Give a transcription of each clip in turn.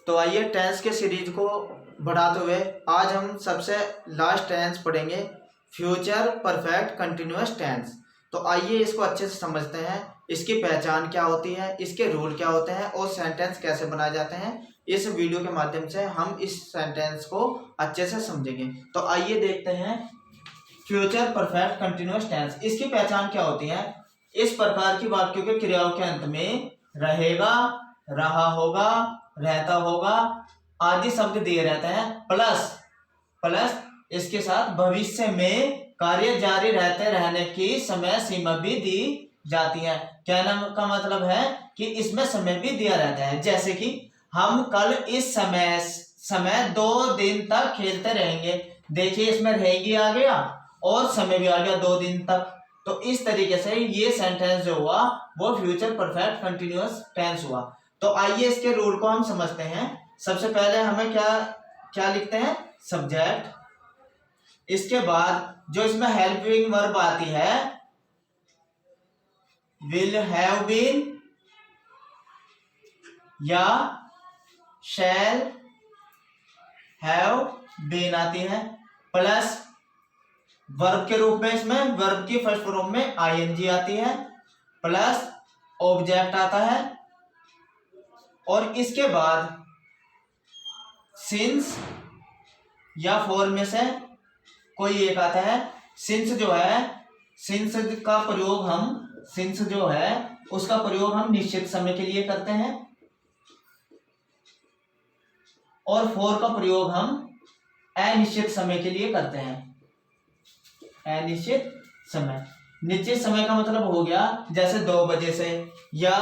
तो आइए टेंस के सीरीज को बढ़ाते हुए आज हम सबसे लास्ट टेंस पढ़ेंगे, फ्यूचर परफेक्ट कंटिन्यूअस टेंस। तो आइए इसको अच्छे से समझते हैं, इसकी पहचान क्या होती है, इसके रूल क्या होते हैं और सेंटेंस कैसे बनाए जाते हैं। इस वीडियो के माध्यम से हम इस सेंटेंस को अच्छे से समझेंगे। तो आइए देखते हैं फ्यूचर परफेक्ट कंटिन्यूअस टेंस। इसकी पहचान क्या होती है? इस प्रकार की वाक्यों के क्रियाओं के अंत में रहेगा, रहा होगा, रहता होगा आदि शब्द दिए रहते हैं, प्लस इसके साथ भविष्य में कार्य जारी रहते रहने की समय सीमा भी दी जाती है। कहने का मतलब है कि इसमें समय भी दिया रहता है, जैसे कि हम कल इस समय 2 दिन तक खेलते रहेंगे। देखिए इसमें रहेगी आ गया और समय भी आ गया 2 दिन तक। तो इस तरीके से ये सेंटेंस जो हुआ वो फ्यूचर परफेक्ट कंटिन्यूअस टेंस हुआ। तो आइए इसके रूल को हम समझते हैं। सबसे पहले हमें क्या लिखते हैं? सब्जेक्ट। इसके बाद जो इसमें हेल्पिंग वर्ब आती है विल हैव बीन या शैल हैव बीन आती है, प्लस वर्ब के रूप में इसमें वर्ब की फर्स्ट फॉर्म में आईएनजी आती है, प्लस ऑब्जेक्ट आता है और इसके बाद सिंस या फॉर में से कोई एक आता है। सिंस जो है, सिंस का प्रयोग हम सिंस जो है उसका प्रयोग हम निश्चित समय के लिए करते हैं और फॉर का प्रयोग हम अनिश्चित समय के लिए करते हैं। अनिश्चित समय, निश्चित समय का मतलब हो गया जैसे 2 बजे से या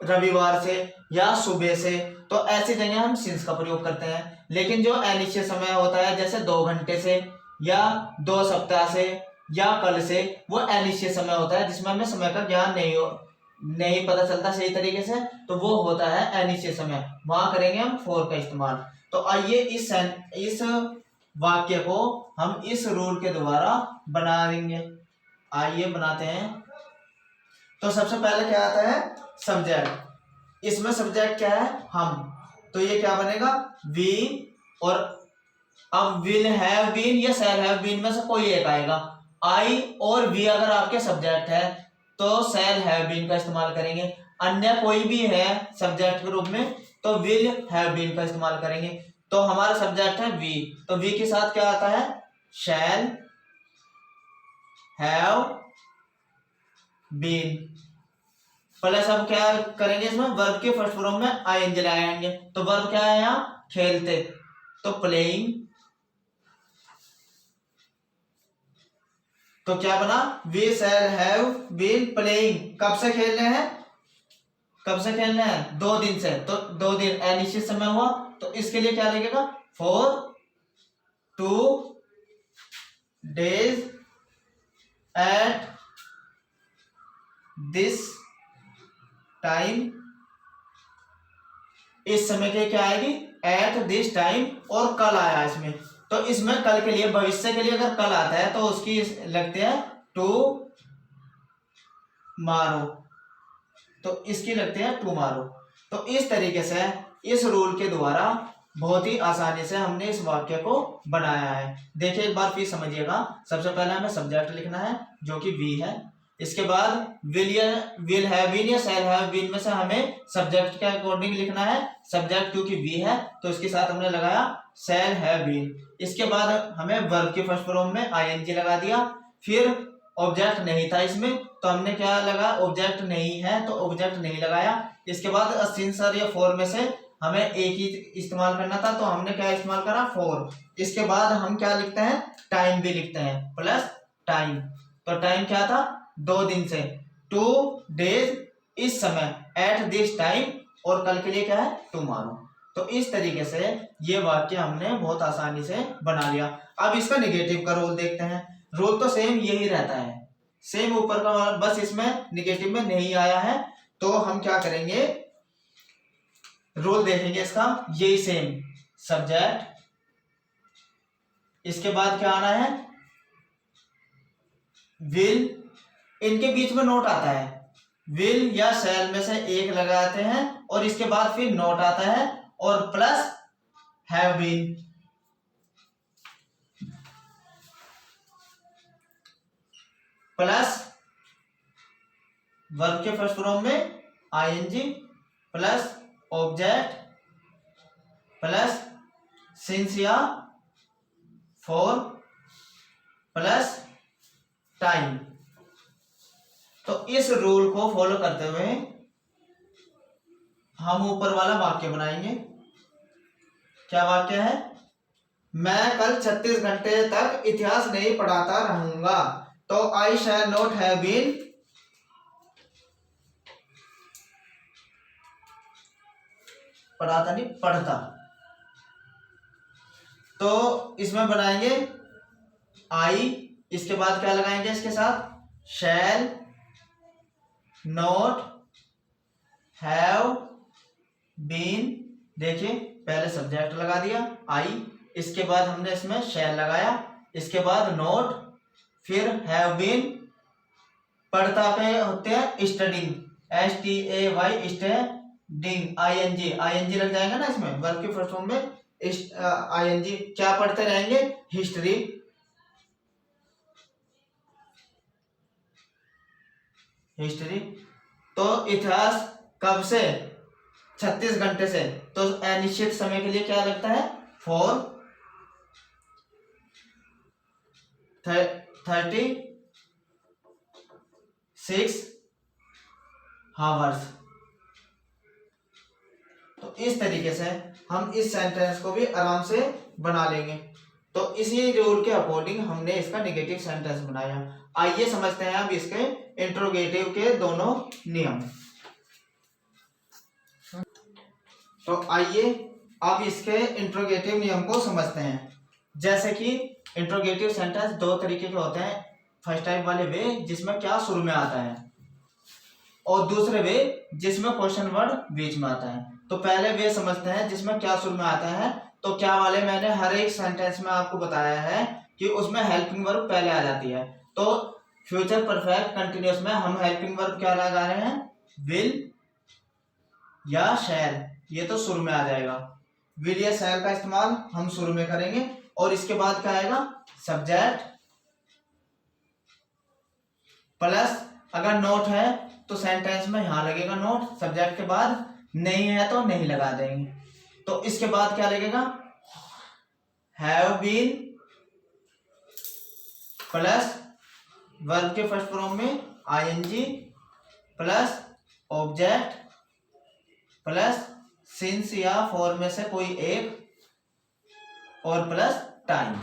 रविवार से या सुबह से, तो ऐसी जगह हम सिंस का प्रयोग करते हैं। लेकिन जो अनिश्चित समय होता है जैसे 2 घंटे से या 2 सप्ताह से या कल से, वो अनिश्चित समय होता है जिसमें हमें समय का ज्ञान नहीं पता चलता सही तरीके से, तो वो होता है अनिश्चित समय। वहां करेंगे हम फॉर का इस्तेमाल। तो आइए इस वाक्य को हम इस रूल के द्वारा बना देंगे। आइए बनाते हैं। तो सबसे पहले क्या आता है? सब्जेक्ट। इसमें सब्जेक्ट क्या है? हम। तो ये क्या बनेगा? वी। और अब विल हैव बीन या शैल हैव बीन में से कोई एक आएगा। आई और वी अगर आपके सब्जेक्ट है तो शैल हैव बीन का इस्तेमाल करेंगे। अन्य कोई भी है सब्जेक्ट के रूप में तो विल हैव बीन का इस्तेमाल करेंगे। तो हमारा सब्जेक्ट है वी, तो वी के साथ क्या आता है? शैल हैव बीन। प्लस अब क्या करेंगे? इसमें वर्ब के फर्स्ट फॉर्म में आईएनजी लगाएंगे। तो वर्ब क्या है यहाँ? खेलते, तो प्लेइंग। तो क्या बना? We shall have been playing. कब से खेलने हैं? कब से खेलने हैं? 2 दिन से। तो 2 दिन अनिश्चित समय हुआ, तो इसके लिए क्या लगेगा? For 2 days at this time. इस समय के क्या आएगी? At this time. और कल आया इसमें, तो इसमें कल के लिए, भविष्य के लिए अगर कल आता है तो उसकी लगते हैं टू मारो, तो इसकी लगते हैं टू मारो। तो इस तरीके से इस रूल के द्वारा बहुत ही आसानी से हमने इस वाक्य को बनाया है। देखिए एक बार फिर समझिएगा। सबसे पहले हमें सब्जेक्ट लिखना है जो कि वी है। इसके बाद विल हैव बीन या शैल हैव बीन में से हमें सब्जेक्ट के अकॉर्डिंग लिखना है। सब्जेक्ट क्योंकि वी है तो इसके साथ हमने लगाया शैल हैव बीन। इसके बाद हमें वर्ब के फर्स्ट फॉर्म में आईएनजी लगा दिया। फिर ऑब्जेक्ट नहीं था इसमें तो हमने क्या लगा? ऑब्जेक्ट नहीं है तो ऑब्जेक्ट नहीं लगाया। इसके बाद सिंस या फॉर में से हमें एक ही इस्तेमाल करना था तो हमने क्या इस्तेमाल करा? फॉर। इसके बाद हम क्या लिखते हैं? टाइम भी लिखते हैं, प्लस टाइम। तो टाइम क्या था? 2 दिन से, 2 days इस समय, एट दिस टाइम। और कल के लिए क्या है? टुमारो। तो इस तरीके से ये वाक्य हमने बहुत आसानी से बना लिया। अब इसका नेगेटिव का रोल देखते हैं। रोल तो सेम यही रहता है, सेम ऊपर का, बस इसमें नेगेटिव में नहीं आया है। तो हम क्या करेंगे? रोल देखेंगे इसका, यही सेम सब्जेक्ट। इसके बाद क्या आना है? विल। इनके बीच में नोट आता है, विल या शैल में से एक लगाते हैं और इसके बाद फिर नोट आता है और plus have been, plus verb के फर्स्ट फॉर्म में ING plus object plus since या फॉर प्लस टाइम। तो इस रूल को फॉलो करते हुए हम ऊपर वाला वाक्य बनाएंगे। क्या वाक्य है? मैं कल 36 घंटे तक इतिहास नहीं पढ़ाता रहूंगा। तो आई शैल नॉट हैव बीन पढ़ाता नहीं, पढ़ता। तो इसमें बनाएंगे आई, इसके बाद क्या लगाएंगे इसके साथ? Shall not have been. देखिए पहले सब्जेक्ट लगा दिया आई, इसके बाद हमने इसमें शैल लगाया, इसके बाद नॉट, फिर हैव बीन। पढ़ता पे होते हैं स्टडिंग, STAY स्टडिंग, आईएनजी लग जाएगा ना इसमें, वर्ब के फर्स्ट फॉर्म में आईएनजी। क्या पढ़ते रहेंगे? हिस्ट्री। हिस्ट्री। तो इतिहास कब से? 36 घंटे से। तो अनिश्चित समय के लिए क्या लगता है? For 36 hours. तो इस तरीके से हम इस सेंटेंस को भी आराम से बना लेंगे। तो इसी रूल के अकॉर्डिंग हमने इसका नेगेटिव सेंटेंस बनाया। आइए समझते हैं अब इसके इंट्रोगेटिव के दोनों नियम। तो आइए अब इसके इंट्रोगेटिव नियम को समझते हैं। जैसे कि इंट्रोगेटिव सेंटेंस दो तरीके के होते हैं। फर्स्ट टाइप वाले वे जिसमें क्या शुरू में आता है, और दूसरे वे जिसमें क्वेश्चन वर्ड बीच में आता है। तो पहले वे समझते हैं जिसमें क्या शुरू में आता है। तो क्या वाले मैंने हर एक सेंटेंस में आपको बताया है कि उसमें हेल्पिंग वर्ब पहले आ जाती है। तो फ्यूचर परफेक्ट कंटिन्यूअस में हम हेल्पिंग वर्ब क्या लगा रहे हैं? विल या शैल, ये तो शुरू में आ जाएगा। विल या शैल का इस्तेमाल हम शुरू में करेंगे। और इसके बाद क्या आएगा? सब्जेक्ट प्लस, अगर नोट है तो सेंटेंस में यहां लगेगा नोट, सब्जेक्ट के बाद। नहीं है तो नहीं लगा देंगे। तो इसके बाद क्या लगेगा? हैव बीन प्लस वर्ब के फर्स्ट फॉर्म में ING plus object plus since या फॉर में से कोई एक, और प्लस टाइम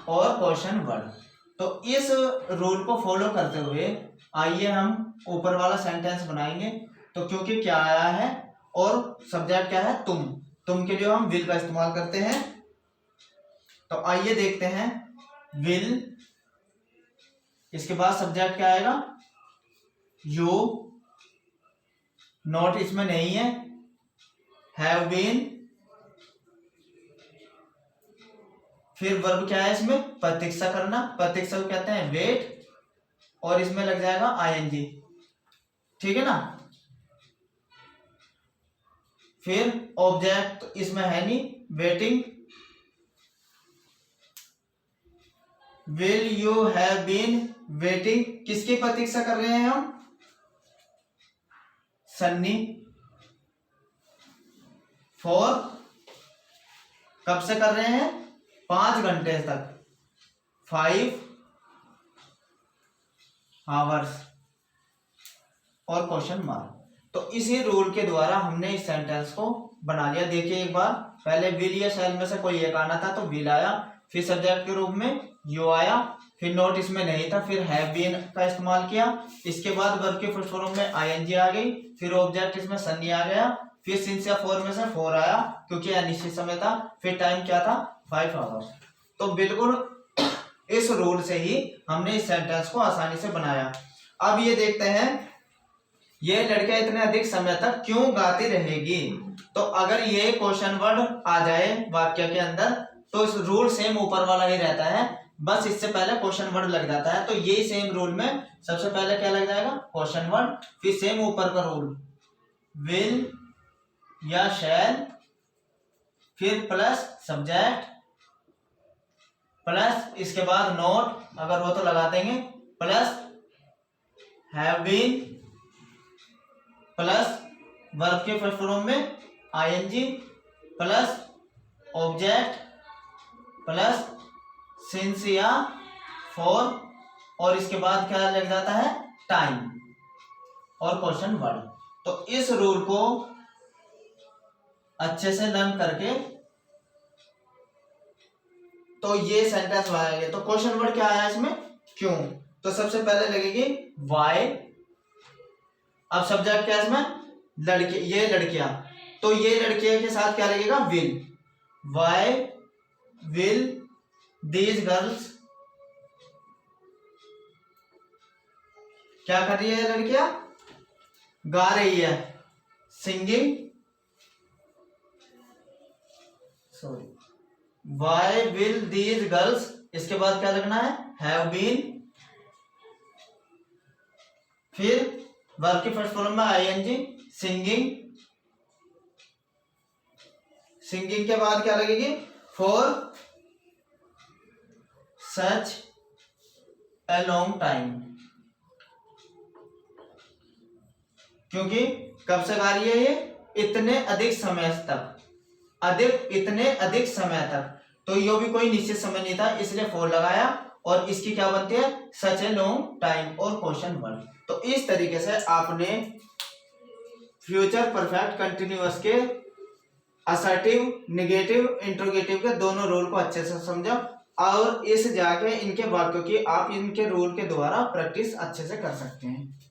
और क्वेश्चन वर्ड। तो इस रूल को फॉलो करते हुए आइए हम ऊपर वाला सेंटेंस बनाएंगे। तो क्योंकि क्या आया है और सब्जेक्ट क्या है? तुम के लिए हम विल का इस्तेमाल करते हैं। तो आइए देखते हैं। विल, इसके बाद सब्जेक्ट क्या आएगा? यू, नॉट इसमें नहीं है। हैव बीन, फिर वर्ब क्या है इसमें? प्रतीक्षा करना, प्रतीक्षा को कहते हैं वेट, और इसमें लग जाएगा आईएनजी। ठीक है ना? फिर ऑब्जेक्ट इसमें है नहीं, waiting. Will you have been waiting, किसकी प्रतीक्षा कर रहे हैं हम? सन्नी। फॉर, कब से कर रहे हैं? 5 घंटे तक, 5 आवर्स, और क्वेश्चन मार्क। तो इसी रूल के द्वारा हमने इस सेंटेंस को बना लिया। देखिए एक बार, पहले विल या शैल में से कोई एक आना था तो विल आया, फिर सब्जेक्ट के रूप में यू आया, फिर नोट इसमें नहीं था, फिर हैव बीन का इस्तेमाल किया। इसके बाद वर्ब के फर्स्ट फॉर्म में आईएनजी आ गई, फिर ऑब्जेक्ट इसमें सन्नी आ गया, फिर सिंस या फॉर में से फॉर आया क्योंकि अनिश्चित समय था, फिर टाइम क्या था? 5 आवर्स। तो बिल्कुल इस रूल से ही हमने इस सेंटेंस को आसानी से बनाया। अब ये देखते हैं, ये लड़कियां इतने अधिक समय तक क्यों गाती रहेगी। तो अगर ये क्वेश्चन वर्ड आ जाए वाक्य के अंदर तो इस रूल सेम ऊपर वाला ही रहता है, बस इससे पहले क्वेश्चन वर्ड लग जाता है। तो यही सेम रूल में सबसे पहले क्या लग जाएगा? क्वेश्चन वर्ड, फिर सेम ऊपर का रूल विल या शैल फिर प्लस सब्जेक्ट प्लस इसके बाद नोट अगर वो तो लगा देंगे, plus have been plus verb के फर्स्ट फॉर्म में ING plus object plus since या फॉर और इसके बाद क्या लग जाता है टाइम और क्वेश्चन वर्ड। तो इस रूल को अच्छे से लर्न करके तो ये सेंटेंस बनाएंगे। तो क्वेश्चन वर्ड क्या आया इसमें, क्यों। तो सबसे पहले लगेगी वाई। अब सब्जेक्ट क्या है इसमें, लड़के, ये लड़कियां, तो ये लड़कियों के साथ क्या लगेगा will. Why will these girls, क्या कर रही है लड़कियां, गा रही है, singing, sorry why will these girls, इसके बाद क्या लगना है हैव बीन, फिर वर्ब की फर्स्ट फॉर्म में आईएनजी सिंगिंग, सिंगिंग के बाद क्या लगेगी for such a long time, क्योंकि कब से गा रही है ये, इतने अधिक समय तक, इतने अधिक समय तक। तो ये भी कोई निश्चित समय नहीं था इसलिए फॉर लगाया और इसकी क्या बनती है सच ए लॉन्ग टाइम और क्वेश्चन वर्ड। तो इस तरीके से आपने फ्यूचर परफेक्ट कंटिन्यूअस के असर्टिव नेगेटिव इंट्रोगेटिव के दोनों रूल को अच्छे से समझा और इस जाके इनके वाक्यों की आप इनके रूल के द्वारा प्रैक्टिस अच्छे से कर सकते हैं।